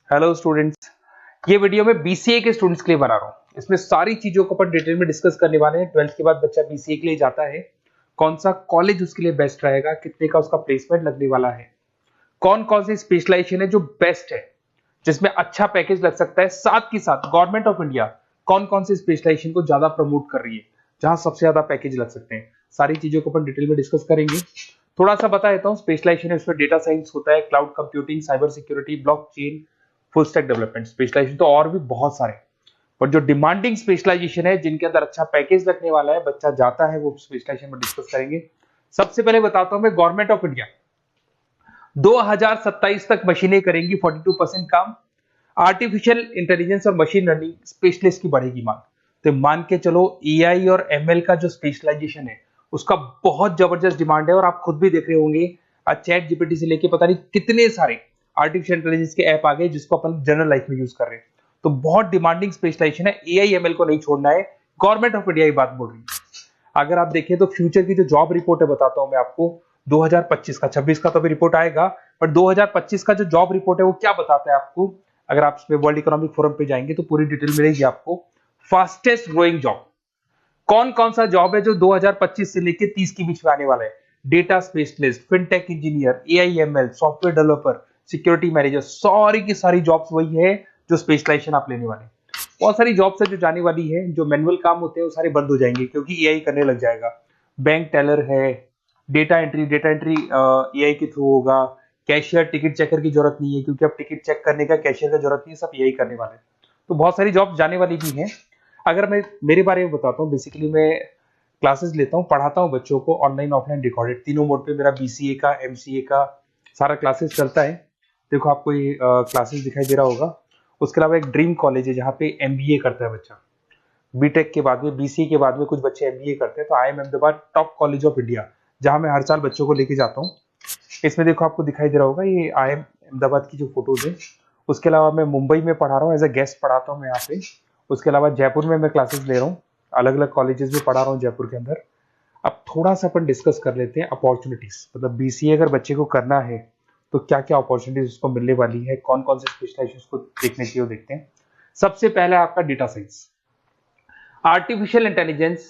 Hello students, ये video मैं BCA के स्टूडेंट्स के लिए बना रहा हूँ। इसमें सारी चीजों को अपन डिटेल में डिस्कस करने वाले हैं। 12th के बाद बच्चा बीसीए के लिए जाता है, कौन सा कॉलेज उसके लिए बेस्ट रहेगा, कितने का उसका प्लेसमेंट लगने वाला है, कौन कौन सी स्पेशलाइजेशन है जो बेस्ट है, जिसमें अच्छा पैकेज लग सकता है। साथ ही साथ गवर्नमेंट ऑफ इंडिया कौन कौन सी स्पेशलाइजेशन को ज्यादा प्रमोट कर रही है, जहां सबसे ज्यादा पैकेज लग सकते हैं। सारी चीजों को अपन डिटेल में डिस्कस करेंगे। थोड़ा सा बता देता हूँ, स्पेशलाइजेशन है उसमें डेटा साइंस होता है, cloud computing, cyber security, blockchain, full stack development. Specialisation तो और भी बहुत सारे, पर जो डिमांडिंग स्पेशलाइजेशन है, जिनके अंदर अच्छा पैकेज लगने वाला है, बच्चा जाता है, वो स्पेशलाइजेशन में डिस्कस करेंगे। सबसे पहले बताता हूं मैं, गवर्नमेंट ऑफ इंडिया 2027 तक मशीनें करेंगी 42% काम। आर्टिफिशियल इंटेलिजेंस और मशीन लर्निंग स्पेशलिस्ट की बढ़ेगी मांग। तो मान के चलो एआई और एमएल का जो स्पेशलाइजेशन है उसका बहुत जबरदस्त डिमांड है। और आप खुद भी देख रहे होंगे, आज चैट जीपीटी से लेके पता नहीं कितने सारे आर्टिफिशियल इंटेलिजेंस के ऐप आ गए जिसको अपन जनरल लाइफ में यूज कर रहे हैं। तो बहुत डिमांडिंग स्पेशलाइजेशन है, एआई एमएल को नहीं छोड़ना है। गवर्नमेंट ऑफ इंडिया ये बात बोल रही है। अगर आप देखें तो फ्यूचर की जो जॉब रिपोर्ट है, बताता हूं मैं आपको 2025 का, 26 का तो अभी रिपोर्ट आएगा, पर 2025 का जो जॉब रिपोर्ट है वो क्या बताता है आपको। अगर आप इसमें वर्ल्ड इकोनॉमिक फोरम पे जाएंगे तो पूरी डिटेल मिलेगी आपको। फास्टेस्ट ग्रोइंग जॉब कौन कौन सा जॉब है जो 2025 से लेके 30 के बीच में आने वाला है। Data specialist, fintech engineer, AIML, software developer, security manager, सारी की सारी जॉब्स वही है जो स्पेशलाइजेशन आप लेने वाले हैं। बहुत सारी जॉब्स है जो जाने वाली है, जो मैनुअल काम होते हैं वो सारे बंद हो जाएंगे क्योंकि एआई करने लग जाएगा। बैंक टेलर है, डेटा एंट्री एआई के थ्रू होगा। कैशियर, टिकट चेकर की जरूरत नहीं है क्योंकि अब टिकट चेक करने का कैशियर का जरूरत नहीं है, सब एआई करने वाले हैं। तो बहुत सारी जॉब जाने वाली भी हैं। अगर मैं मेरे बारे में बताता हूँ, बेसिकली मैं क्लासेस लेता हूँ, पढ़ाता हूँ बच्चों को, ऑनलाइन ऑफलाइन रिकॉर्डेड तीनों मोड पे मेरा बीसीए का, एमसीए का सारा क्लासेस चलता है। देखो आपको ये क्लासेस दिखाई दे रहा होगा। उसके अलावा एक ड्रीम कॉलेज है जहाँ पे एमबीए करता है बच्चा। बीटेक के बाद में, बीसीए के बाद में कुछ बच्चे एमबीए करते हैं। तो I am Ahmedabad top college of India, जहां मैं हर साल बच्चों को लेके जाता हूँ। इसमें देखो आपको दिखाई दे रहा होगा, ये आई एम अहमदाबाद की जो फोटोज है। उसके अलावा मैं मुंबई में पढ़ा रहा हूँ, एज अ गेस्ट पढ़ाता हूँ मैं यहाँ पे। उसके अलावा जयपुर में मैं क्लासेस ले रहा हूँ, अलग अलग कॉलेजेस में पढ़ा रहा हूँ जयपुर के अंदर। अब थोड़ा सा अपन डिस्कस कर लेते हैं अपॉर्चुनिटीज, मतलब बीसीए अगर बच्चे को करना है तो क्या क्या अपॉर्चुनिटीज उसको मिलने वाली है, कौन कौन से स्पेशलाइजेशन उसको देखने चाहिए, वो देखते हैं। सबसे पहला आपका data science, artificial intelligence,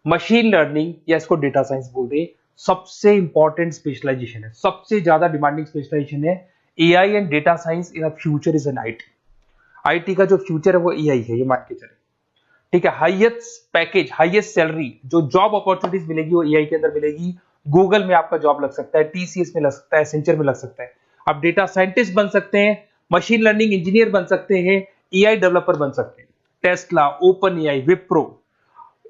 machine learning, या इसको डेटा साइंस बोल दे, सबसे इंपॉर्टेंट स्पेशलाइजेशन है, सबसे ज्यादा डिमांडिंग स्पेशलाइजेशन है। AI and data science in future is an IT. IT का जो फ्यूचर है वो एआई है, ये मान के चले। ठीक है, हाईएस्ट पैकेज, हाईएस्ट सैलरी, जो जॉब अपॉर्चुनिटीज मिलेगी वो एआई के अंदर मिलेगी। गूगल में आपका जॉब लग सकता है, टीसीएस में लग सकता है, एसेंचर में लग सकता है। आप डेटा साइंटिस्ट बन सकते हैं, मशीन लर्निंग इंजीनियर बन सकते हैं, एआई डेवलपर बन सकते हैं। टेस्ला, ओपन एआई, विप्रो,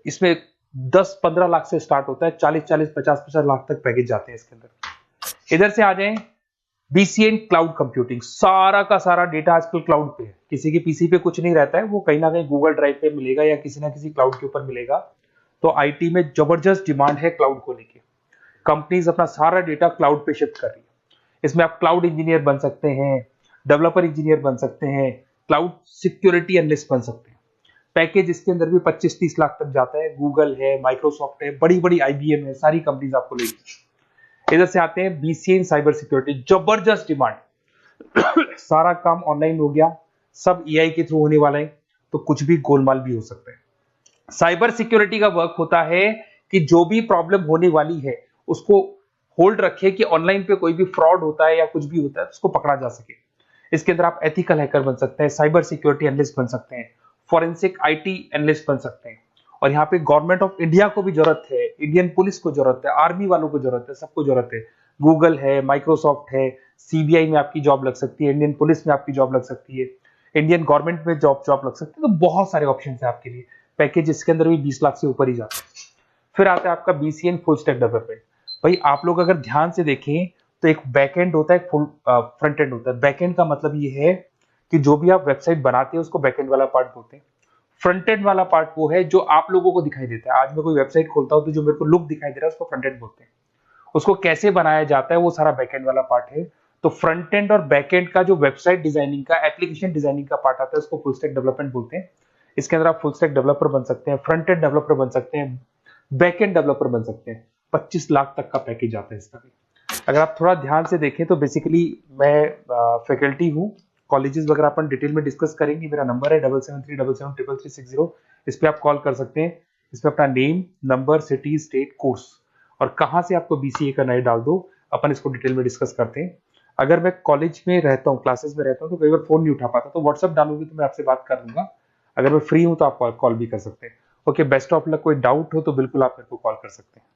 इसमें 10-15 लाख से स्टार्ट होता है, 40-40, 50-50 लाख तक पैकेज जाते हैं इसके अंदर। इधर से आ जाएं, बीसीए क्लाउड कंप्यूटिंग, सारा का सारा डेटा आजकल क्लाउड पे है, किसी के पीसी पे कुछ नहीं रहता है, वो कहीं ना कहीं गूगल ड्राइव पे मिलेगा या किसी ना किसी क्लाउड के ऊपर मिलेगा। तो आईटी में जबरदस्त डिमांड है क्लाउड को लेके। कंपनीज अपना सारा डेटा क्लाउड पे शिफ्ट कर रही है। इसमें आप क्लाउड इंजीनियर बन सकते हैं, डेवलपर इंजीनियर बन सकते हैं, क्लाउड सिक्योरिटी एनालिस्ट बन सकते हैं। पैकेज इसके अंदर भी 25-30 लाख तक जाता है। गूगल है, माइक्रोसॉफ्ट है, बड़ी बड़ी आईबीएम है, सारी कंपनीज आपको लेगी। इधर से आते हैं बीसीए इन साइबर सिक्योरिटी, जबरदस्त डिमांड। सारा काम ऑनलाइन हो गया, सब एआई के थ्रू होने वाला है, तो कुछ भी गोलमाल भी हो सकता है। साइबर सिक्योरिटी का वर्क होता है कि जो भी प्रॉब्लम होने वाली है उसको होल्ड रखे कि ऑनलाइन पे कोई भी फ्रॉड होता है या कुछ भी होता है तो उसको पकड़ा जा सके। इसके अंदर आप एथिकल हैकर बन सकते हैं, साइबर सिक्योरिटी एनालिस्ट बन सकते हैं, फॉरेंसिक आईटी एनालिस्ट बन सकते हैं। और यहाँ पे गवर्नमेंट ऑफ इंडिया को भी जरूरत है, इंडियन पुलिस को जरूरत है, आर्मी वालों को जरूरत है, सबको जरूरत है। गूगल है, माइक्रोसॉफ्ट है, सीबीआई में आपकी जॉब लग सकती है, इंडियन पुलिस में आपकी जॉब लग सकती है, इंडियन गवर्नमेंट में जॉब लग सकती है। तो बहुत सारे ऑप्शन है आपके लिए। पैकेज इसके अंदर भी 20 लाख से ऊपर ही जाता है। फिर आता है आपका बीसीए फुल स्टैक डेवलपमेंट। भाई आप लोग अगर ध्यान से देखें तो एक बैकएंड होता है, फुल फ्रंट एंड होता है। बैकएंड का मतलब ये है कि जो भी आप वेबसाइट बनाते हैं उसको बैकएंड वाला पार्ट बोलते हैं। फ्रंट एंड वाला पार्ट वो है जो आप लोगों को दिखाई देता है। आज मैं कोई वेबसाइट खोलता हूं तो जो मेरे को लुक दिखाई दे रहा है उसको फ्रंट एंड बोलते हैं। उसको कैसे बनाया जाता है वो सारा बैकएंड वाला पार्ट है। तो फ्रंट एंड और बैकएंड का जो वेबसाइट डिजाइनिंग का, एप्लीकेशन डिजाइनिंग का पार्ट आता है उसको फुल स्टैक डेवलपमेंट बोलते हैं। इसके अंदर आप फुल स्टैक डेवलपर बन सकते हैं, फ्रंट एंड डेवलपर बन सकते हैं, बैकएंड डेवलपर बन सकते हैं। 25 लाख तक का पैकेज आता है इसका भी। अगर आप थोड़ा ध्यान से देखें तो बेसिकली मैं फैकल्टी हूँ कॉलेजेस वगैरह अपन डिटेल में डिस्कस करेंगे। मेरा नंबर है 7737773360, इस पे आप कॉल कर सकते हैं। इसमें अपना name, number, city, state, course और कहाँ से आपको बीसीए करना है डाल दो, अपन इसको डिटेल में डिस्कस करते हैं। अगर मैं कॉलेज में रहता हूँ, क्लासेस में रहता हूँ, तो कई बार फोन नहीं उठा पाता, तो व्हाट्सअप डालोगे तो मैं आपसे बात कर लूंगा। अगर मैं फ्री हूँ तो आप कॉल भी कर सकते हैं। Okay, best of luck. कोई डाउट हो तो बिल्कुल आप मेरे को कॉल कर सकते हैं।